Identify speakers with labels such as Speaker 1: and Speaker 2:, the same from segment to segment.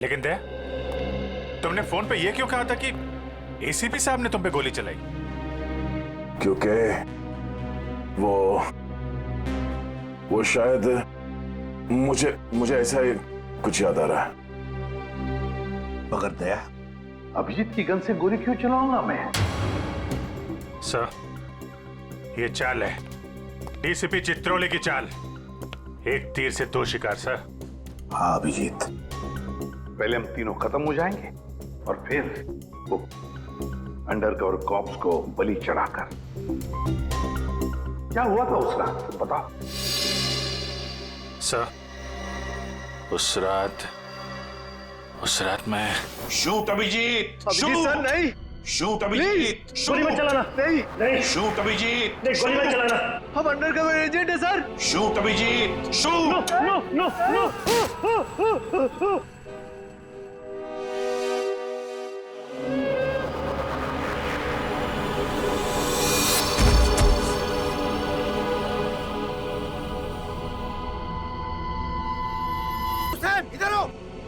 Speaker 1: लेकिन दया, तुमने फोन पे ये क्यों कहा था कि एसीपी साहब ने तुम पे गोली चलाई?
Speaker 2: क्योंकि वो शायद मुझे ऐसा ही कुछ याद आ रहा है।
Speaker 3: मगर दया, अभिजीत की गन से गोली क्यों चलाऊंगा मैं?
Speaker 1: सर, ये चाल है डीसीपी चित्रोले की चाल। एक तीर से दो शिकार सर।
Speaker 3: हाँ अभिजीत, पहले हम तीनों खत्म हो जाएंगे और फिर वो अंडरकवर कॉप्स को बलि चढ़ाकर। क्या हुआ था उस रात बता।
Speaker 1: सर, उस रात मैं
Speaker 3: शूट अभिजीत,
Speaker 4: अभिजीत सर नहीं,
Speaker 3: शूट अभिजीत,
Speaker 4: गोली मत चलाना। नहीं नहीं,
Speaker 3: शूट अभिजीत,
Speaker 4: नहीं गोली मत चलाना। हम अंडरकवर एजेंट है sir.
Speaker 3: Shoot Abhijit, shoot.
Speaker 4: No no no.
Speaker 5: इधर आओ,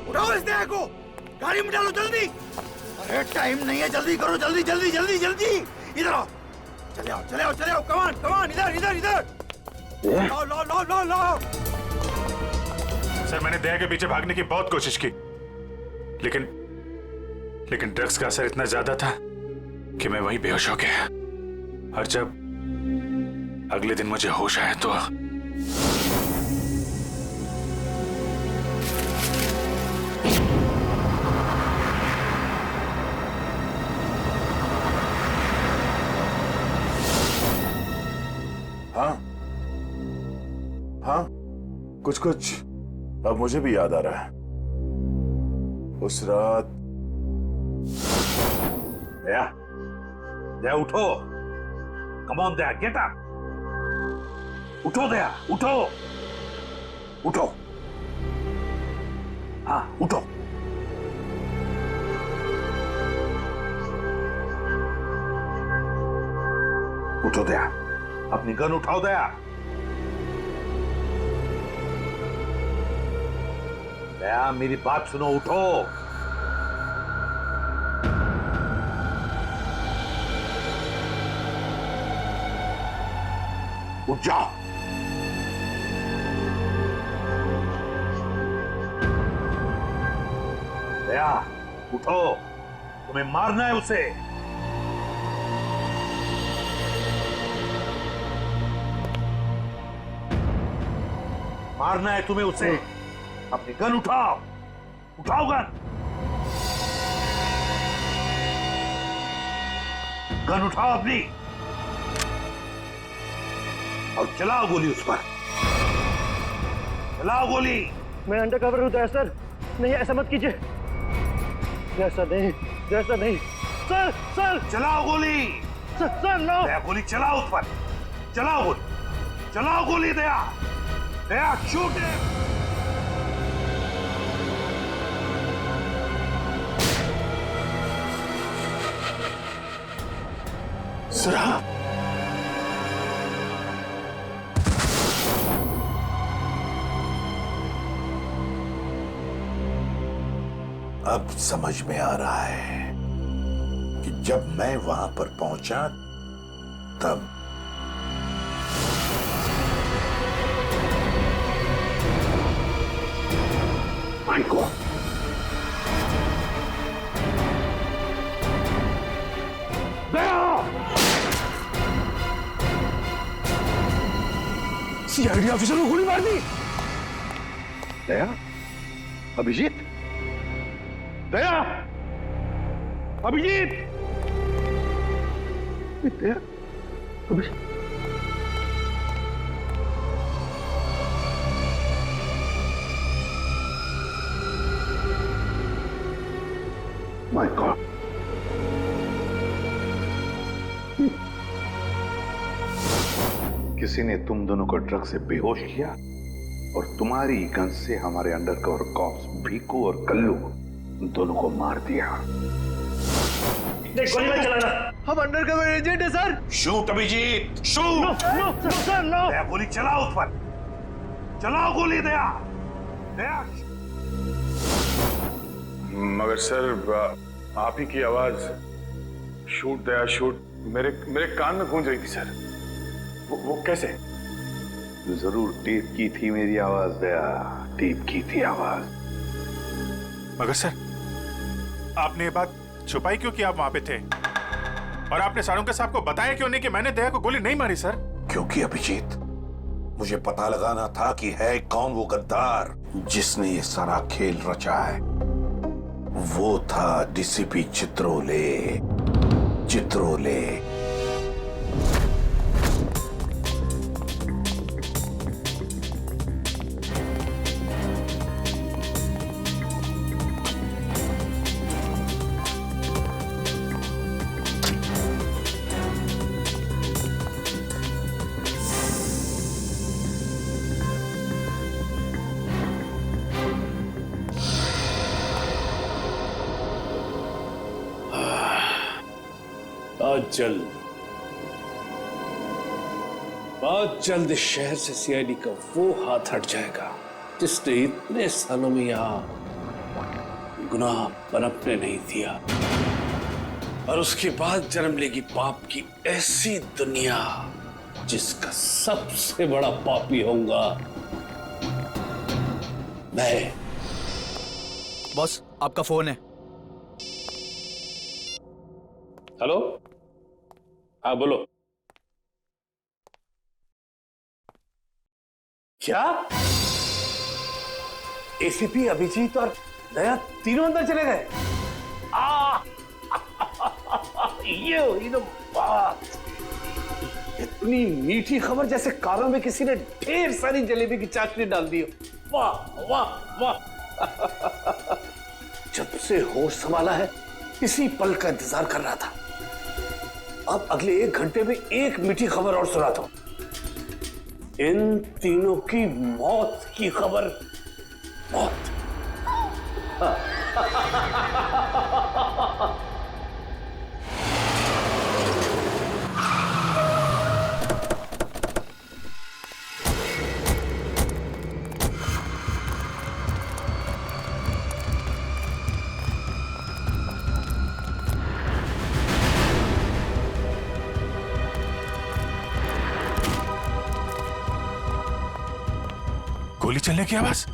Speaker 5: उठाओ इस देह को, गाड़ी में डालो जल्दी। अरे टाइम नहीं है, जल्दी करो, जल्दी जल्दी जल्दी जल्दी। इधर आओ, चले आओ चले आओ चले आओ, कमान कमान, इधर इधर इधर। लो लो लो लो लो।
Speaker 1: सर, मैंने दया के पीछे भागने की बहुत कोशिश की, लेकिन ड्रग्स का असर इतना ज्यादा था कि मैं वहीं बेहोश हो गया। और जब अगले दिन मुझे होश आया तो
Speaker 2: हाँ, कुछ अब मुझे भी याद आ रहा है। उस रात
Speaker 3: दया, दया उठो, come on Daya, get up, उठो दया, उठो, उठो, हाँ उठो। उठो दया, अपनी गन उठाओ दया। दया मेरी बात सुनो, उठो। उठ जाओ। दया उठो, तुम्हें मारना है उसे। मारना है तुम्हें उसे। अपनी गन उठाओ, उठाओ गन, गन उठाओ अपनी और चलाओ गोली उस पर, चलाओ गोली।
Speaker 4: मैं अंडरकवर हूँ दया सर, नहीं ऐसा मत कीजिए। जैसा नहीं, जैसा नहीं सर। सर
Speaker 3: चलाओ गोली,
Speaker 4: सर नो।
Speaker 3: दया गोली चलाओ उस पर, चलाओ गोली, चलाओ गोली। दया, दया शूट है।
Speaker 2: सरा,
Speaker 3: अब समझ में आ रहा है कि जब मैं वहां पर पहुंचा तब माय गॉड,
Speaker 4: सीआईडी ऑफिसर को गोली मार दी।
Speaker 3: दया, अभिजीत, दया, अभिजीत, दया, अभिजीत। माय गॉड, किसी ने तुम दोनों को ड्रग से बेहोश किया और तुम्हारी गन से हमारे अंडरकवर कॉप्स भीकू और कल्लू दोनों को मार दिया।
Speaker 4: गोली मत चलाना, हम अंडरकवर एजेंट है sir.
Speaker 3: Shoot Abhijit, shoot.
Speaker 4: No sir no.
Speaker 3: Daya गोली चलाओ उस पर, चलाओ गोली। दया, दया
Speaker 2: मगर सर आप ही की आवाज शूट दया शूट मेरे मेरे कान में गूंज रही थी सर। वो कैसे?
Speaker 3: जरूर टेप की थी मेरी आवाज दया, टेप की थी आवाज।
Speaker 1: मगर सर, आपने ये बात छुपाई क्यों कि आप वहां पे थे? और आपने सारंग साहब को बताया क्यों नहीं कि मैंने दया को गोली नहीं मारी सर?
Speaker 5: क्योंकि अभिजीत, मुझे पता लगाना था कि है कौन वो गद्दार जिसने ये सारा खेल रचा है। वो था डीसीपी चित्रोले। चित्रोले
Speaker 6: बहुत जल्द इस शहर से सीआईडी का वो हाथ हट जाएगा जिसने इतने सालों में यहां गुनाह पनपने नहीं दिया, और उसके बाद जन्म लेगी पाप की ऐसी दुनिया जिसका सबसे बड़ा पापी होऊंगा मैं।
Speaker 7: बॉस, आपका फोन है।
Speaker 6: हेलो, हाँ बोलो। क्या एसीपी अभिजीत और दया तीनों अंदर चले गए? ये हुई ना बात। इतनी मीठी खबर जैसे कारों में किसी ने ढेर सारी जलेबी की चाशनी डाल दी हो। वाह वाह वाह। जब से होश संभाला है इसी पल का इंतजार कर रहा था। अब अगले 1 घंटे में एक मीठी खबर और सुनाता हूं। इन तीनों की मौत की खबर। मौत।
Speaker 1: गोली चलने की आवाज।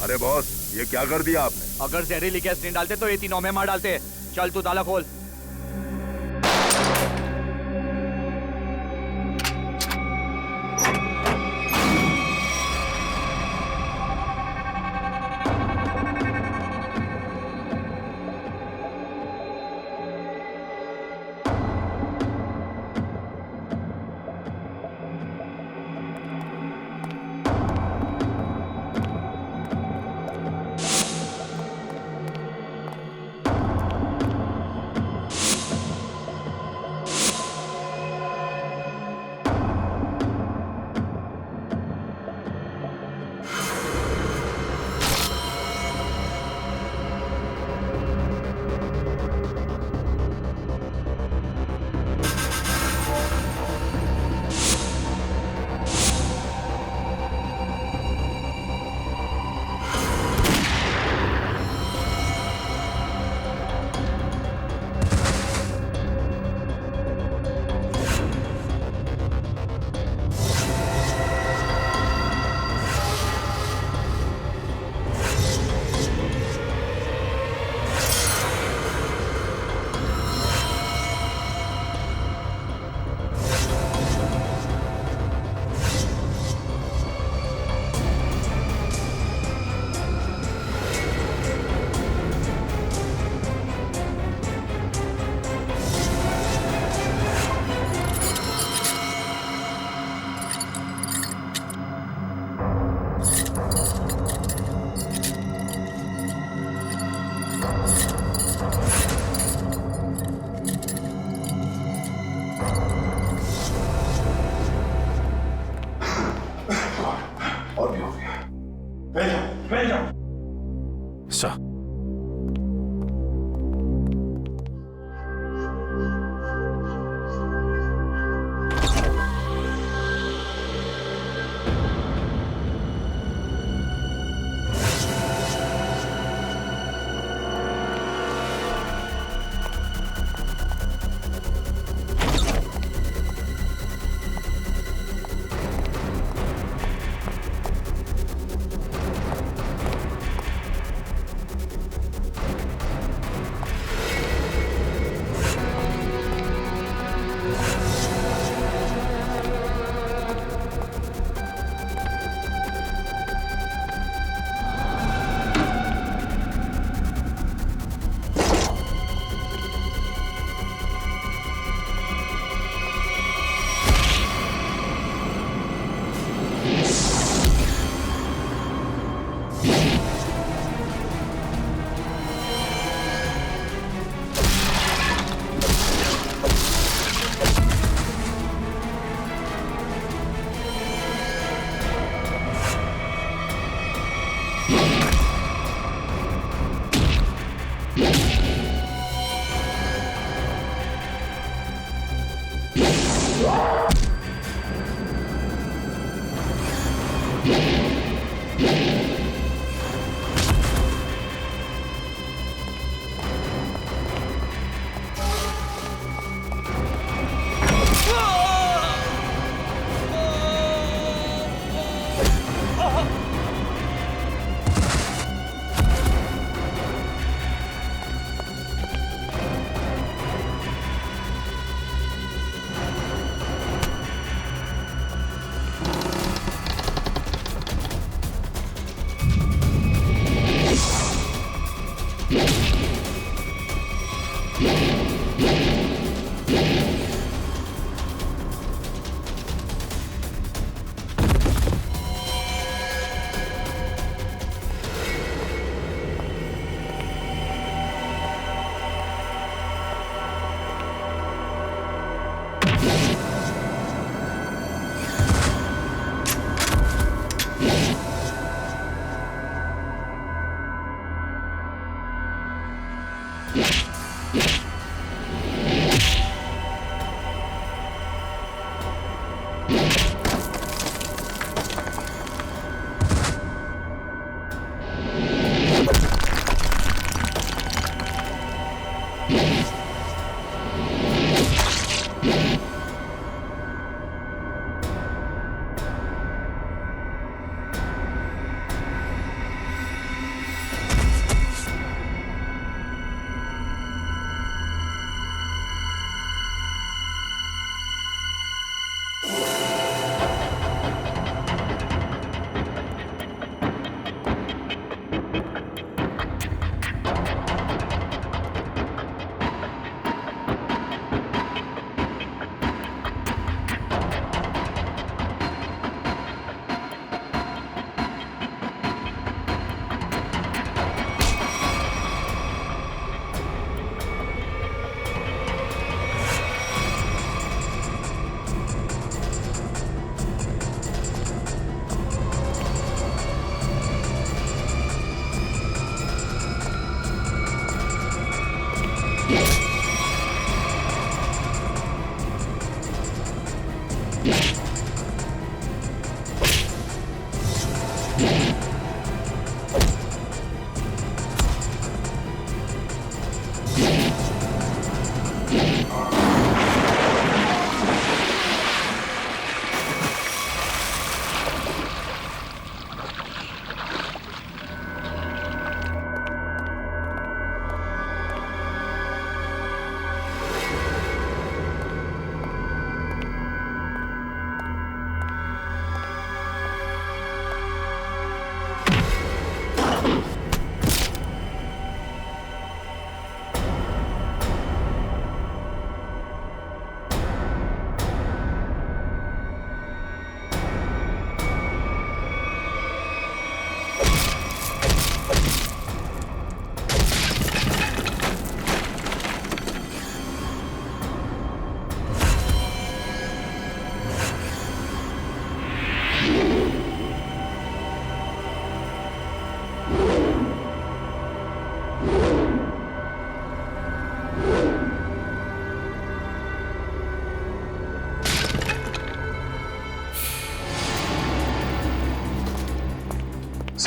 Speaker 3: अरे बॉस, ये क्या कर दिया आपने?
Speaker 7: अगर जहरीली गैस नहीं डालते तो ये तीनों में मार डालते। चल तू ताला खोल।
Speaker 3: और भी हो गया।
Speaker 1: सर,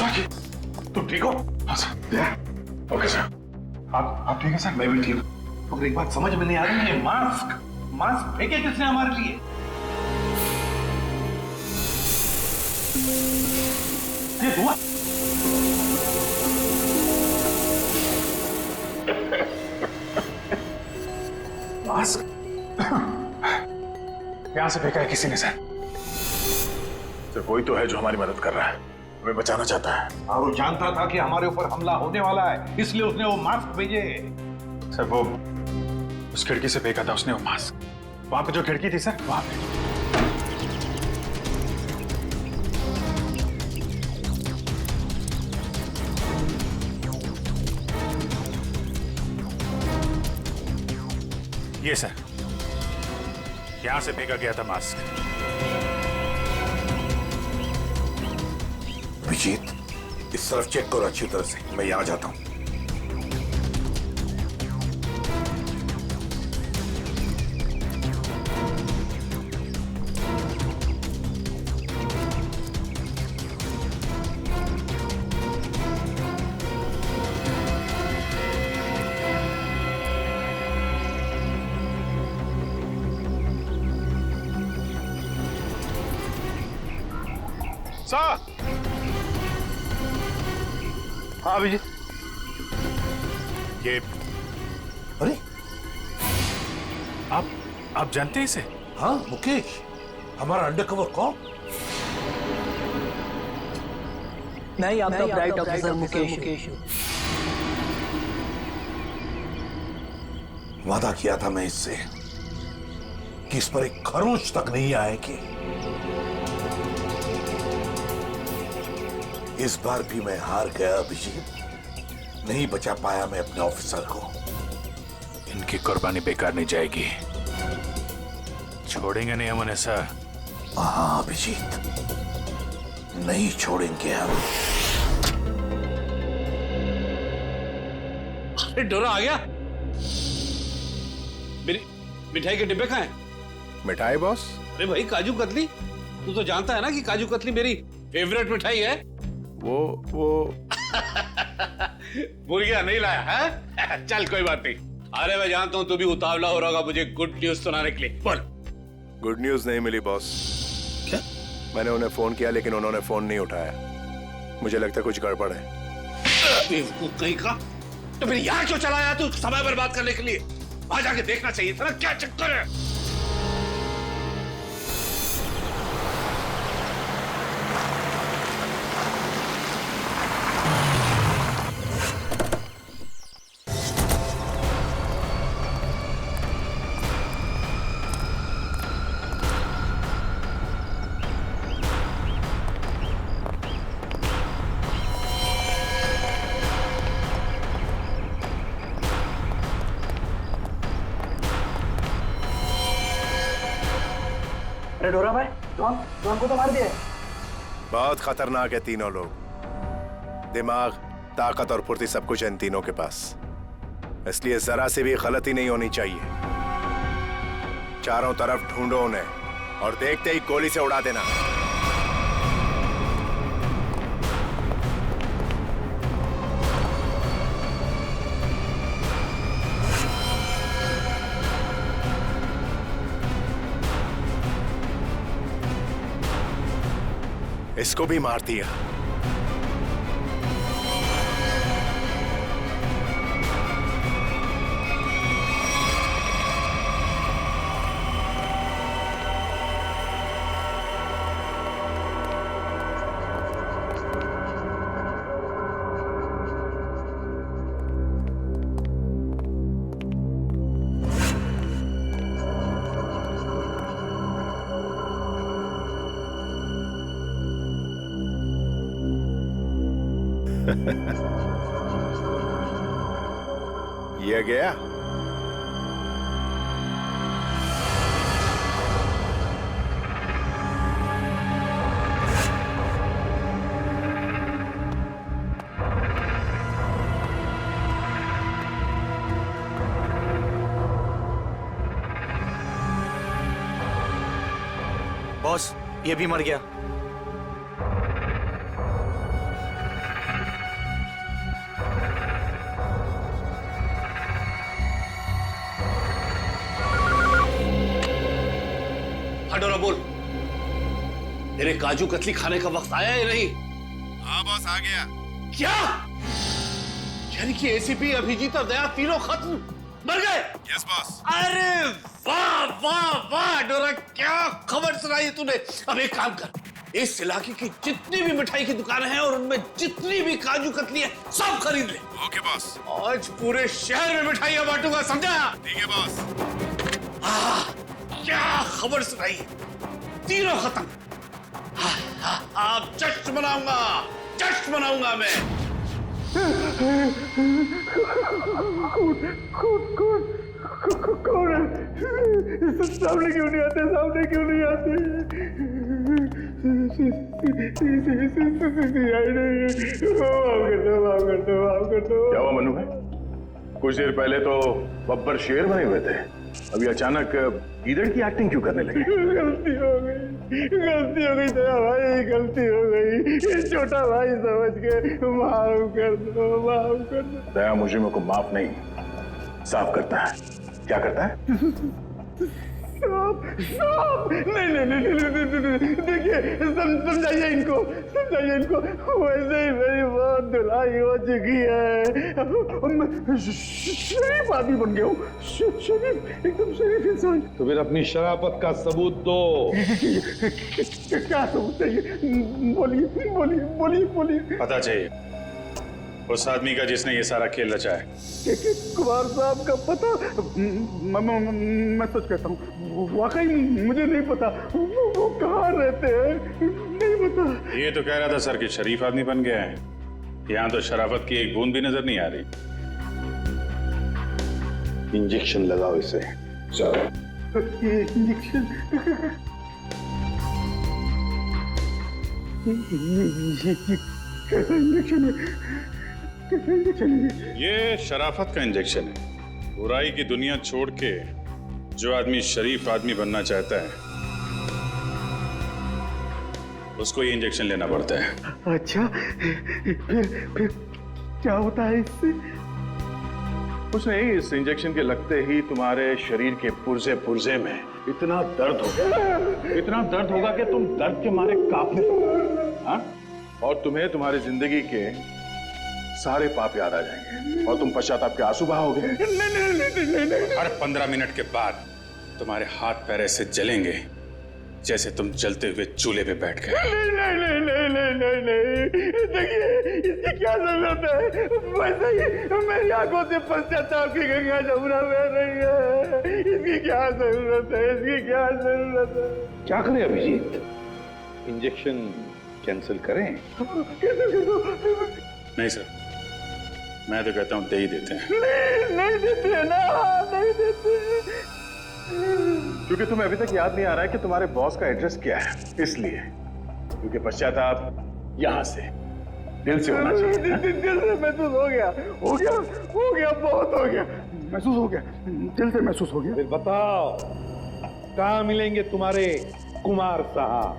Speaker 2: सर तुम ठीक हो? हाँ सर। Okay sir. आप ठीक है सर?
Speaker 3: मैं भी ठीक हूँ। मगर एक बात समझ में नहीं आ रही है, मास्क फेंके किसने हमारे लिए? ये हुआ?
Speaker 2: मास्क यहां से फेंका है किसी ने सर। सर कोई तो है जो हमारी मदद कर रहा है, हमें बचाना चाहता है।
Speaker 3: और वो जानता था कि हमारे ऊपर हमला होने वाला है, इसलिए उसने वो मास्क भेजे।
Speaker 2: सर वो उस खिड़की से फेंका था उसने वो मास्क, वहां पे जो खिड़की थी सर वहां पे।
Speaker 1: ये सर, यहां से फेंका गया था मास्क।
Speaker 3: अभिजीत, इस तरफ चेक करो अच्छी तरह से, मैं यहां जाता हूं।
Speaker 2: सर। हाँ अभिजीत।
Speaker 1: ये
Speaker 3: अरे
Speaker 1: आप जानते हैं इसे?
Speaker 3: हाँ मुकेश, हमारा अंडरकवर कॉप।
Speaker 8: मैं ही आपका ब्राइट ऑफिसर मुकेश हूँ।
Speaker 3: वादा किया था मैं इससे कि इस पर एक खरोंच तक नहीं आएगी। इस बार भी मैं हार गया अभिजीत, नहीं बचा पाया मैं अपने ऑफिसर को।
Speaker 1: इनकी कुर्बानी बेकार नहीं जाएगी, छोड़ेंगे नहीं हम उन्हें सर।
Speaker 3: हाँ अभिजीत, नहीं छोड़ेंगे हम।
Speaker 6: अरे डोरा आ गया। मेरी मिठाई के डिब्बे कहाँ हैं?
Speaker 2: मिठाई बॉस?
Speaker 6: अरे भाई काजू कतली, तू तो जानता है ना कि काजू कतली मेरी फेवरेट मिठाई है।
Speaker 2: वो
Speaker 6: भूल गया, नहीं लाया है? चल कोई बात नहीं। अरे मैं जानता हूँ तू भी उतावला हो रहा होगा मुझे गुड न्यूज सुनाने के लिए। बोल।
Speaker 9: गुड न्यूज नहीं मिली बॉस।
Speaker 6: क्या?
Speaker 9: मैंने उन्हें फोन किया लेकिन उन्होंने फोन नहीं उठाया। मुझे लगता है कुछ गड़बड़ है।
Speaker 6: कहीं का तो फिर यहाँ क्यों चला आया तू समय बर्बाद करने के लिए? वहां जाके देखना चाहिए था ना क्या चक्कर है।
Speaker 4: अरे डोरा भाई, जॉन को तो मार दिया।
Speaker 9: बहुत खतरनाक है तीनों लोग। दिमाग, ताकत और फुर्ती सब कुछ है इन तीनों के पास, इसलिए जरा सी भी गलती नहीं होनी चाहिए। चारों तरफ ढूंढो उन्हें और देखते ही गोली से उड़ा देना। इसको भी मार दिया। ये गया।
Speaker 5: बॉस, ये भी मर गया।
Speaker 6: डोरा बोल, तेरे काजू कतली खाने का वक्त आया या नहीं?
Speaker 9: हाँ बॉस, आ गया।
Speaker 6: क्या यानी कि एसीपी, अभिजीत और दया तीनों खत्म, मर गए?
Speaker 9: Yes boss.
Speaker 6: अरे वाह वाह वाह डोरा, क्या खबर सुनाई है तूने। अब एक काम कर, इस इलाके की जितनी भी मिठाई की दुकानें हैं और उनमें जितनी भी काजू कतली है सब खरीद ले।
Speaker 9: Okay boss.
Speaker 6: आज पूरे शहर में मिठाइयां बांटूंगा, समझा?
Speaker 9: ठीक है बॉस।
Speaker 6: क्या खबर सुनाई है, तीनों खत्म। आप जश्न मनाऊंगा, जश्न मनाऊंगा मैं।
Speaker 4: कौन है? सामने क्यों नहीं आते? सामने क्यों नहीं आते?
Speaker 2: क्या हुआ मनु भाई? कुछ देर पहले तो बब्बर शेर बने हुए थे, अभी अचानक गीदड़ की एक्टिंग क्यों करने लगे?
Speaker 4: गलती हो गई दया भाई, गलती हो गई। छोटा भाई समझ के माफ कर दो।
Speaker 2: दया मुजरिमों को माफ नहीं, साफ करता है। क्या करता है? नहीं, देखिए समझाइए इनको। वैसे ही मेरी बहुत धुलाई हो चुकी है, मैं शरीफ आदमी बन गया हूँ, शरीफ, एकदम शरीफ इंसान।
Speaker 3: तो फिर अपनी शराफत का सबूत दो।
Speaker 4: क्या सबूत चाहिए? बोलिए।
Speaker 1: पता चाहिए उस आदमी का जिसने ये सारा खेल रचा है।
Speaker 4: कुमार साहब का पता? मैं सच कहता हूँ, वाकई मुझे नहीं पता। वो कहाँ रहते हैं, नहीं पता।
Speaker 1: ये तो कह रहा था सर कि शरीफ आदमी बन गया है, यहाँ तो शराफत की एक बूंद भी नजर नहीं आ रही।
Speaker 3: इंजेक्शन लगाओ इसे। चलो।
Speaker 4: इंजेक्शन?
Speaker 1: ये शराफत का इंजेक्शन है। बुराई की दुनिया छोड़ के जो आदमी शरीफ आदमी बनना चाहता है उसको ये इंजेक्शन लेना पड़ता है।
Speaker 4: अच्छा, फिर क्या होता है इससे?
Speaker 2: कुछ नहीं, इस इंजेक्शन के लगते ही तुम्हारे शरीर के पुर्जे में इतना दर्द होगा कि तुम दर्द के मारे कांपने लगोगे। हाँ? और तुम्हें तुम्हारी जिंदगी के सारे पाप याद आ जाएंगे और तुम पश्चाताप के आंसू बहाओगे।
Speaker 1: हर 15 मिनट के बाद तुम्हारे हाथ पैर ऐसे जलेंगे जैसे तुम जलते हुए चूल्हे पे बैठ गए।
Speaker 4: नहीं, देखिए इसकी क्या जरूरत है? वैसे ही मेरी आंखों से पश्चाताप की गंगा जमुना बह रही है। इसकी क्या जरूरत है?
Speaker 3: क्या करें अभिजीत? इंजेक्शन कैंसिल करें?
Speaker 1: नहीं सर, मैं तो कहता हूँ दे ही देते हैं।
Speaker 4: नहीं देते ना, नहीं देते।
Speaker 2: क्योंकि तुम्हें अभी तक याद नहीं आ रहा है कि तुम्हारे बॉस का एड्रेस क्या है, इसलिए। क्योंकि पश्चाताप यहाँ से दिल से होना चाहिए।
Speaker 4: दिल से महसूस हो गया, बहुत हो गया, महसूस हो गया, दिल से महसूस हो गया।
Speaker 3: फिर बताओ कहाँ मिलेंगे तुम्हारे कुमार साहब?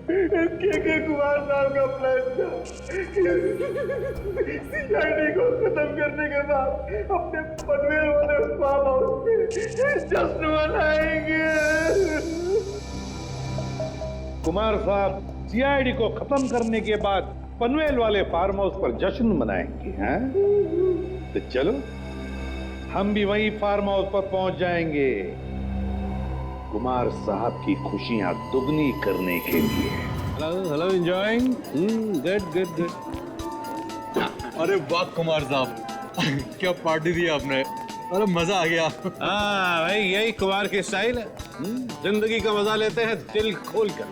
Speaker 4: के कुमार साहब का प्लान था सीआईडी को खत्म करने के बाद अपने पनवेल वाले फार्म हाउस पे जश्न मनाएंगे।
Speaker 3: कुमार साहब सीआईडी को खत्म करने के बाद पनवेल वाले फार्म हाउस पर जश्न मनाएंगे, हैं? तो चलो हम भी वही फार्म हाउस पर पहुंच जाएंगे कुमार साहब की खुशियां दुगनी करने के लिए। Hello enjoying? गुड।
Speaker 10: अरे वाह कुमार साहब, क्या पार्टी दी आपने, अरे मजा आ गया।
Speaker 3: हाँ भाई, यही कुमार की स्टाइल है। जिंदगी का मजा लेते हैं दिल खोलकर,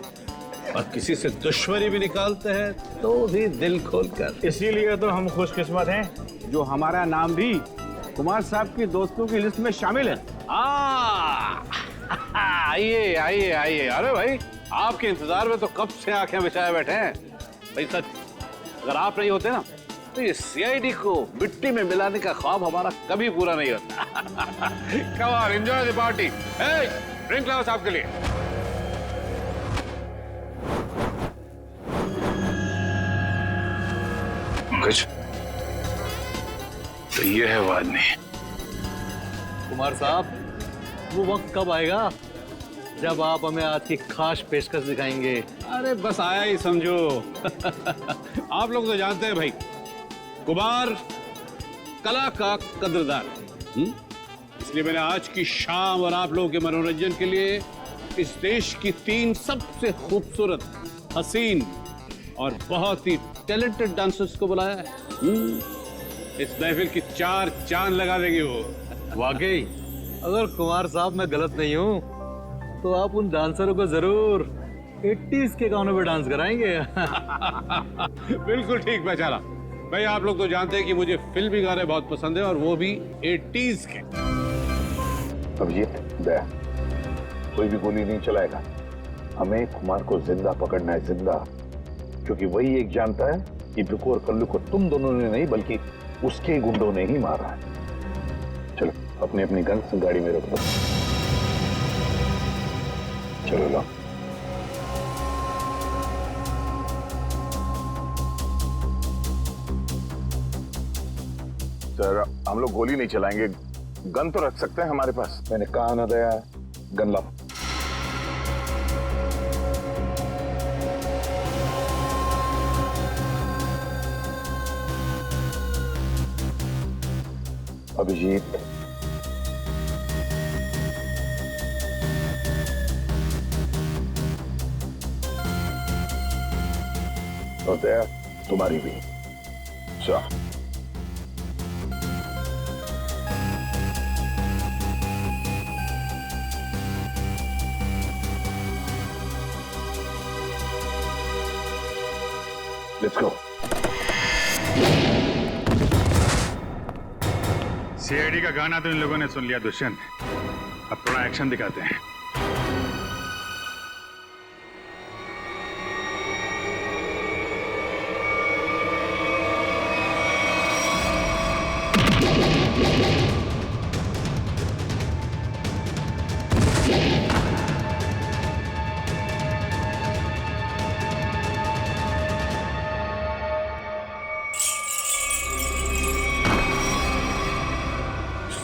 Speaker 3: और किसी से दुश्मनी भी निकालते हैं तो भी दिल खोलकर।
Speaker 10: इसीलिए तो हम खुशकिस्मत हैं जो हमारा नाम भी कुमार साहब की दोस्तों की लिस्ट में शामिल है।
Speaker 3: आइए। अरे भाई, आपके इंतजार में तो कब से आंखें बिछाए बैठे हैं। भाई सच, अगर आप नहीं होते ना तो ये सीआईडी को मिट्टी में मिलाने का ख्वाब हमारा कभी पूरा नहीं होता। Come on, enjoy the party. Drink लाओ साहब के लिए।
Speaker 2: कुछ तो ये है वो आदमी।
Speaker 10: कुमार साहब, वो वक्त कब आएगा जब आप हमें आज की खास पेशकश दिखाएंगे?
Speaker 6: अरे बस आया ही समझो। आप लोग तो जानते हैं भाई, कुमार कला का कदरदान है। इसलिए मैंने आज की शाम और आप लोगों के मनोरंजन के लिए इस देश की 3 सबसे खूबसूरत, हसीन और बहुत ही टैलेंटेड डांसर्स को बुलाया है। इस महफिल की 4 चांद लगा देंगे वो।
Speaker 10: वाकई अगर कुमार साहब मैं गलत नहीं हूँ तो आप उन डांसरों को जरूर 80s के गानों पे डांस कराएंगे।
Speaker 6: बिल्कुल ठीक पहचाना भाई। आप लोग तो जानते हैं कि मुझे फिल्मी गाने बहुत पसंद है और वो भी 80s के।
Speaker 2: अब ये दया, कोई भी गोली नहीं चलाएगा। हमें कुमार को जिंदा पकड़ना है, जिंदा। क्योंकि वही एक जानता है कि बिकू और कल्लू को तुम दोनों ने नहीं बल्कि उसके गुंडों ने ही मारा है। चलो अपनी अपनी गन गाड़ी में रख दो। चलो लो। सर हम लोग गोली नहीं चलाएंगे, गन तो रख सकते हैं हमारे पास। मैंने कहा ना दया, गन लाओ। अभिजीत, और दया तुम्हारी भी। चल लेट्स गो।
Speaker 1: सीआईडी का गाना तो इन लोगों ने सुन लिया दुष्यंत, अब थोड़ा एक्शन दिखाते हैं।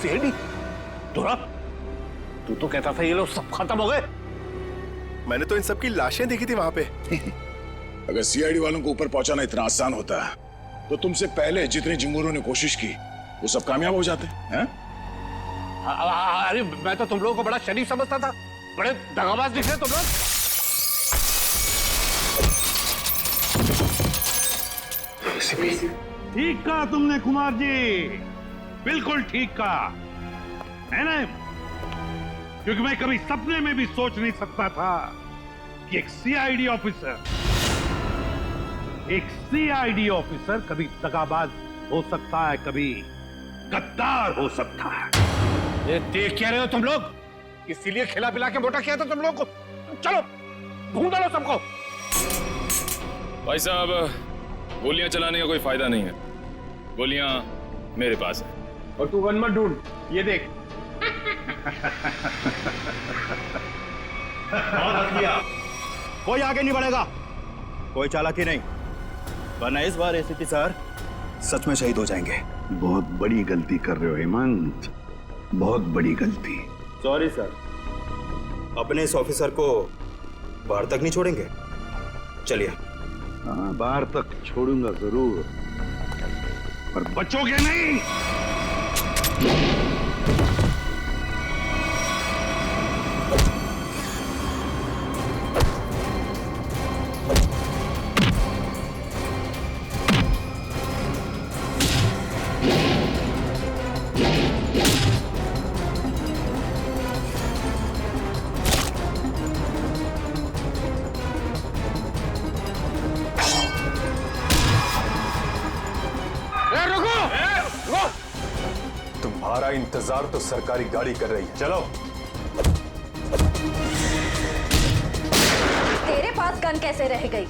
Speaker 6: सीआईडी? धोरा, तू तो कहता था ये लोग सब खत्म हो गए।
Speaker 9: मैंने तो इन सबकी लाशें देखी थी वहां पे।
Speaker 2: अगर सीआईडी वालों को ऊपर पहुंचाना इतना आसान होता तो तुमसे पहले जितने जिंगूरों ने कोशिश की वो सब कामयाब हो जाते हैं।
Speaker 6: अरे मैं तो तुम लोगों को बड़ा शरीफ समझता था, बड़े दगाबाज दिख रहे तुम लोग।
Speaker 3: ठीक कहा तुमने कुमार जी, बिल्कुल ठीक कहा है ना? क्योंकि मैं कभी सपने में भी सोच नहीं सकता था कि एक सीआईडी ऑफिसर कभी दगाबाज हो सकता है, कभी गद्दार हो सकता है।
Speaker 6: ये देख क्या रहे हो तुम लोग? इसीलिए खिला पिला के मोटा किया था तुम लोग को। चलो ढूंढ लो सबको।
Speaker 11: भाई साहब, गोलियां चलाने का कोई फायदा नहीं है, गोलियां मेरे पास है।
Speaker 10: और तू गन मत ढूंढ, ये देख।
Speaker 5: कोई आगे नहीं बढ़ेगा, कोई चालाकी नहीं, वरना इस बार एसीपी सर सच में शहीद हो जाएंगे।
Speaker 3: बहुत बड़ी गलती कर रहे हो हेमंत, बहुत बड़ी गलती।
Speaker 5: सॉरी सर, अपने इस ऑफिसर को बाहर तक नहीं छोड़ेंगे। चलिए।
Speaker 3: हाँ, बाहर तक छोड़ूंगा जरूर, पर बचोगे नहीं।
Speaker 9: तुम्हारा इंतजार तो सरकारी गाड़ी कर रही है, चलो।
Speaker 12: तेरे पास गन कैसे रह गई?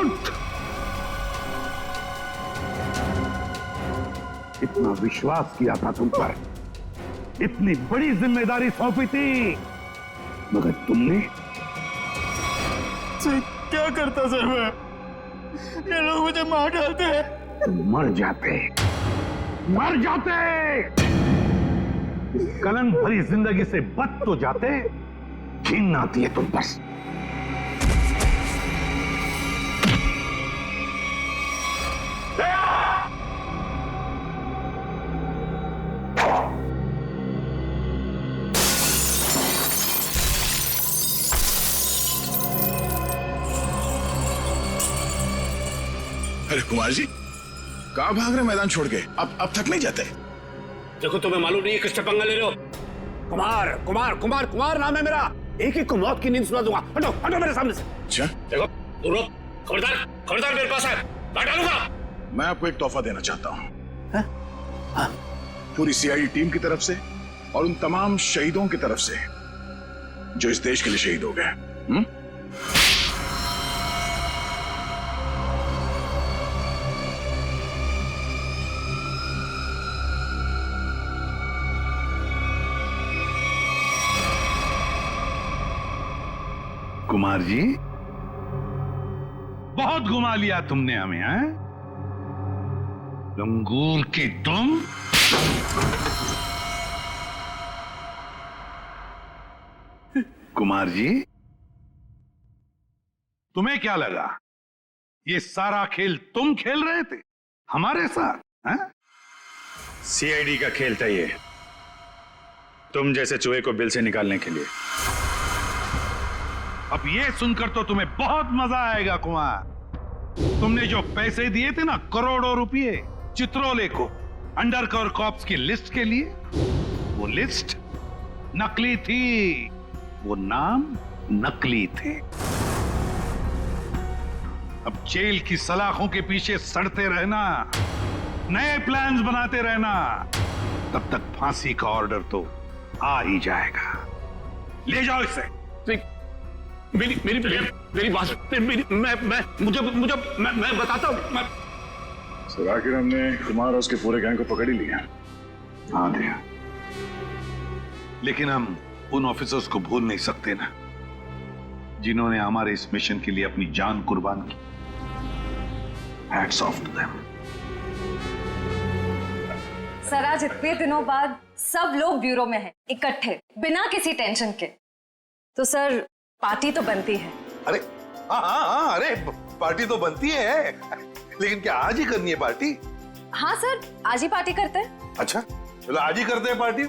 Speaker 3: उठ! इतना विश्वास किया था तुम पर, इतनी बड़ी जिम्मेदारी सौंपी थी, मगर तुमने।
Speaker 4: क्या करता सर मैं? ये लोग मुझे मार डालते हैं।
Speaker 3: तुम मर जाते, मर जाते। इस कलंक भरी जिंदगी से बच तो जाते, घिन आती है तुम पर।
Speaker 2: अरे कुमार जी, कहाँ भाग रहे मैदान छोड़ के? अब थक नहीं जाते?
Speaker 6: देखो, तुम्हें मालूम नहीं है किससे पंगा ले रहे हो? कुमार कुमार कुमार कुमार नाम है मेरा। एक एक को मौत की नींद सुला दूंगा। हटो हटो मेरे सामने से।
Speaker 2: अच्छा,
Speaker 6: देखो, दूर रहो। खबरदार खबरदार, मेरे पास है, मैं डालूंगा।
Speaker 2: मैं आपको एक तोहफा देना चाहता हूँ। पूरी सीआईडी टीम की तरफ से और उन तमाम शहीदों की तरफ से जो इस देश के लिए शहीद हो गए।
Speaker 3: कुमार जी, बहुत घुमा लिया तुमने हमें, हैं? लंगूर की तुम। कुमार जी, तुम्हें क्या लगा ये सारा खेल तुम खेल रहे थे हमारे साथ, हैं?
Speaker 1: सीआईडी का खेल था ये, तुम जैसे चूहे को बिल से निकालने के लिए।
Speaker 3: अब ये सुनकर तो तुम्हें बहुत मजा आएगा कुमार। तुमने जो पैसे दिए थे ना, करोड़ों रुपए चित्रोले को अंडरकवर कॉप्स की लिस्ट के लिए, वो लिस्ट नकली थी, वो नाम नकली थे। अब जेल की सलाखों के पीछे सड़ते रहना, नए प्लान्स बनाते रहना, तब तक फांसी का ऑर्डर तो आ ही जाएगा। ले जाओ इसे।
Speaker 6: मेरी मेरी मेरी बात, मैं बताता हूँ।
Speaker 2: सर, आखिर हमने कुमार और उसके पूरे गैंग को पकड़ ही लिया।
Speaker 3: हाँ दिया, लेकिन हम उन ऑफिसर्स को भूल नहीं सकते ना, जिन्होंने हमारे इस मिशन के लिए अपनी जान कुर्बान की। Hats off to them.
Speaker 12: Sir, आज इतने दिनों बाद सब लोग ब्यूरो में हैं, इकट्ठे, बिना किसी टेंशन के। तो सर, पार्टी तो बनती है।
Speaker 3: अरे हाँ, अरे पार्टी तो बनती है, लेकिन क्या आज ही करनी है पार्टी?
Speaker 12: हाँ सर, आज ही पार्टी करते हैं।
Speaker 3: अच्छा, चलो आज ही करते हैं पार्टी,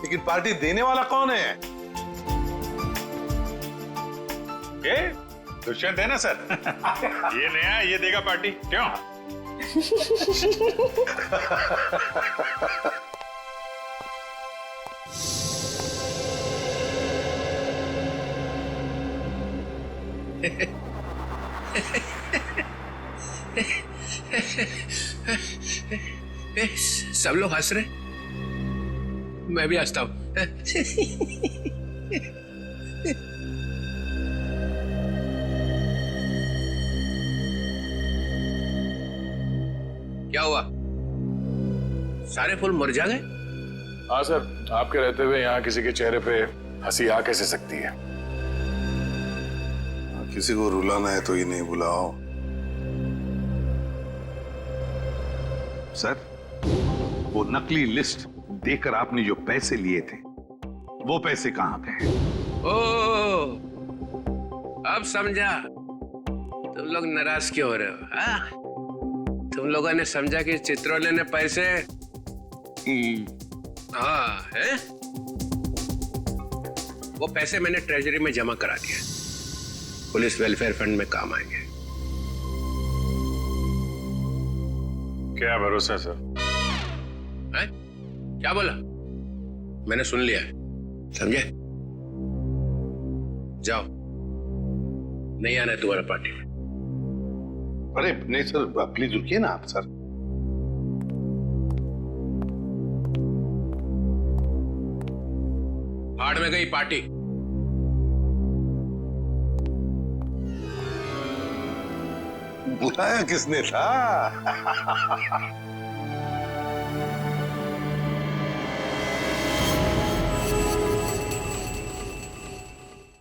Speaker 3: लेकिन पार्टी देने वाला कौन है?
Speaker 1: ये दुष्यंत है ना सर। ये नया, ये देगा पार्टी, क्यों?
Speaker 6: सब लोग हंस रहे, मैं भी हंसता हूं। क्या हुआ? सारे फूल मर जा गए?
Speaker 2: हाँ सर, आपके रहते हुए यहाँ किसी के चेहरे पे हंसी आ कैसे सकती है?
Speaker 9: किसी को रुलाना है तो इन्हें बुलाओ।
Speaker 3: सर, वो नकली लिस्ट देकर आपने जो पैसे लिए थे, वो पैसे कहां गए?
Speaker 6: ओ, अब समझा तुम लोग नाराज क्यों हो रहे हो? हाँ, तुम लोगों ने समझा कि चित्रोले ने पैसे हाँ है, वो पैसे मैंने ट्रेजरी में जमा करा दिए, पुलिस वेलफेयर फंड में काम आएंगे।
Speaker 1: क्या भरोसा सर?
Speaker 6: है? क्या बोला? मैंने सुन लिया है, समझे? जाओ, नहीं आना है तुम्हारा पार्टी में।
Speaker 3: अरे नहीं सर, प्लीज रुकिए ना आप सर।
Speaker 6: भाड़ में गई पार्टी।
Speaker 3: बुलाया किसने था?